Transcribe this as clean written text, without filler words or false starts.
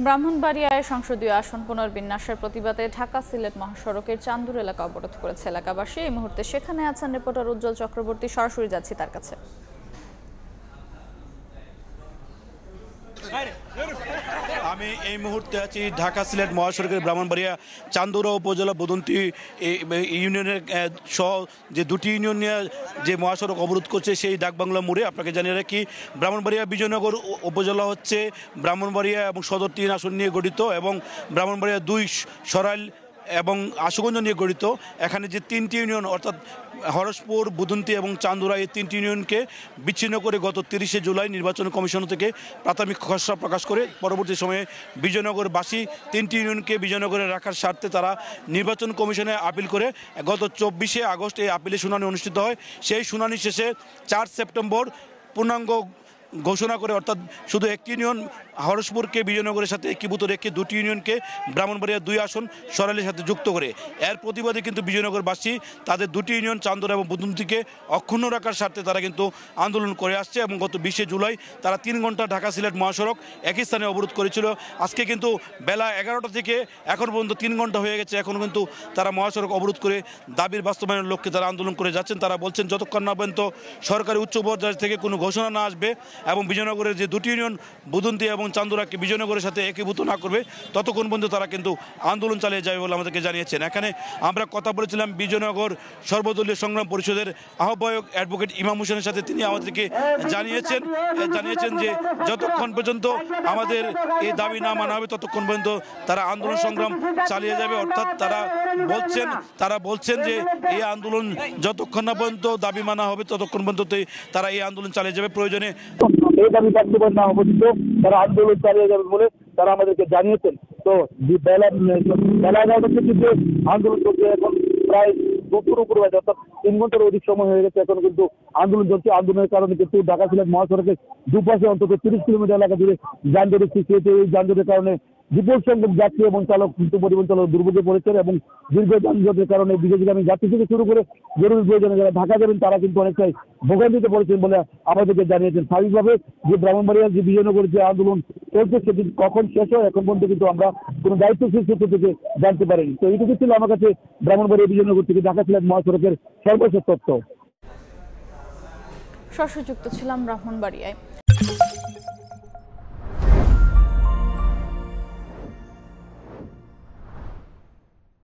ব্রাহ্মণবাড়িয়ায় সংসদীয় আসন পুনর্বিন্যাসের প্রতিবাদে ঢাকা সিলেট মহাসড়কের চান্দুর এলাকা অবরোধ করেছে এলাকাবাসী। এই মুহূর্তে সেখানে আছেন রিপোর্টার উজ্জ্বল চক্রবর্তী, সরাসরি যাচ্ছি তার কাছে। আমি এই মুহূর্তে আছি ঢাকা সিলেট মহাসড়কের ব্রাহ্মণবাড়িয়া চান্দুরা উপজেলা বদন্তি ইউনিয়নের সহ যে দুটি ইউনিয়ন নিয়ে যে মহাসড়ক অবরোধ করছে সেই ডাকবাংলা মোড়ে। আপনাকে জানিয়ে রাখি, ব্রাহ্মণবাড়িয়া বিজয়নগর উপজেলা হচ্ছে ব্রাহ্মণবাড়িয়া এবং সদর 3 আসন নিয়ে গঠিত এবং ব্রাহ্মণবাড়িয়া 2 সরাইল এবং আশুগঞ্জ নিয়ে গঠিত। এখানে যে 3টি ইউনিয়ন অর্থাৎ হরসপুর, বুদন্তি এবং চান্দুরা, এই 3টি ইউনিয়নকে বিচ্ছিন্ন করে গত 30শে জুলাই নির্বাচন কমিশন থেকে প্রাথমিক খসড়া প্রকাশ করে পরবর্তী সময়ে বিজয়নগরবাসী 3টি ইউনিয়নকে বিজয়নগরে রাখার স্বার্থে তারা নির্বাচন কমিশনে আপিল করে গত 24শে আগস্ট এই আপিলের শুনানি অনুষ্ঠিত হয়। সেই শুনানি শেষে 4 সেপ্টেম্বর পূর্ণাঙ্গ ঘোষণা করে, অর্থাৎ শুধু একটি ইউনিয়ন হরসপুরকে বিজয়নগরের সাথে একীভূত রেখে দুটি ইউনিয়নকে ব্রাহ্মণবাড়িয়া 2 আসন সরাইলের সাথে যুক্ত করে। এর প্রতিবাদে কিন্তু বিজয়নগরবাসী তাদের দুটি ইউনিয়ন চান্দুরা এবং বুদন্তিকে অক্ষুণ্ণ রাখার স্বার্থে তারা কিন্তু আন্দোলন করে আসছে এবং গত 20শে জুলাই তারা 3 ঘন্টা ঢাকা সিলেট মহাসড়ক একই স্থানে অবরোধ করেছিল। আজকে কিন্তু বেলা 11টা থেকে এখন পর্যন্ত 3 ঘন্টা হয়ে গেছে, এখন কিন্তু তারা মহাসড়ক অবরোধ করে দাবির বাস্তবায়নের লক্ষ্যে তারা আন্দোলন করে যাচ্ছেন। তারা বলছেন যতক্ষণ না পর্যন্ত সরকারি উচ্চ পর্যায় থেকে কোনো ঘোষণা না আসবে এবং বিজয়নগরের যে দুটি ইউনিয়ন বুদন্তি এবং চান্দুরাকে বিজয়নগরের সাথে একীভূত না করবে ততক্ষণ পর্যন্ত তারা কিন্তু আন্দোলন চালিয়ে যাবে বলে আমাদেরকে জানিয়েছেন। এখানে আমরা কথা বলেছিলাম বিজয়নগর সর্বদলীয় সংগ্রাম পরিষদের আহ্বায়ক অ্যাডভোকেট ইমাম হোসেনের সাথে। তিনি আমাদেরকে জানিয়েছেন যে যতক্ষণ পর্যন্ত আমাদের এই দাবি না মানা হবে ততক্ষণ পর্যন্ত তারা আন্দোলন সংগ্রাম চালিয়ে যাবে। অর্থাৎ তারা বলছেন যে এই আন্দোলন যতক্ষণ না পর্যন্ত দাবি মানা হবে ততক্ষণ পর্যন্ত তারা এই আন্দোলন চালিয়ে যাবে। প্রয়োজনে এই দাবি বাস্তবায়ন না হওয়া পর্যন্ত তারা আন্দোলন চালিয়ে যাবে বলে তারা আমাদেরকে জানিয়েছেন। তো বেলা 11টা থেকে যে আন্দোলন চলছে, এখন প্রায় দুপুর উপর হয়েছে, অর্থাৎ 3 ঘন্টার অধিক সময় হয়ে গেছে। এখন কিন্তু আন্দোলন চলছে। আন্দোলনের কারণে কিন্তু ঢাকা সিলেট মহাসড়কের দুপাশে অন্তত 30 কিলোমিটার এলাকা জুড়ে যানজটের সৃষ্টি হয়েছে। এই যানজটের কারণে বিপুল সংখ্যক যাত্রী এবং চালক কিন্তু পরিবহন চালক দুর্ভোগে পড়েছেন এবং দীর্ঘ যানজটের কারণে বিদেশগামী যাত্রী থেকে শুরু করে জরুরি প্রয়োজনে যারা ঢাকা যাবেন তারা কিন্তু অনেকটাই ভোগান্তিতে পড়েছেন বলে আমাদেরকে জানিয়েছেন। স্বাভাবিকভাবে যে ব্রাহ্মণবাড়িয়ার যে বিজয়নগর যে আন্দোলন চলছে সেটি কখন শেষ হয় এখন পর্যন্ত কিন্তু আমরা কোনো দায়িত্বশীল সূত্র থেকে জানতে পারিনি। তো এইটুকু ছিল আমার কাছে ব্রাহ্মণবাড়িয়া বিজয়নগর থেকে ঢাকা সিলেট মহাসড়কের সর্বশেষ তথ্য। সরাসরি যুক্ত ছিলাম ব্রাহ্মণবাড়িয়ায়।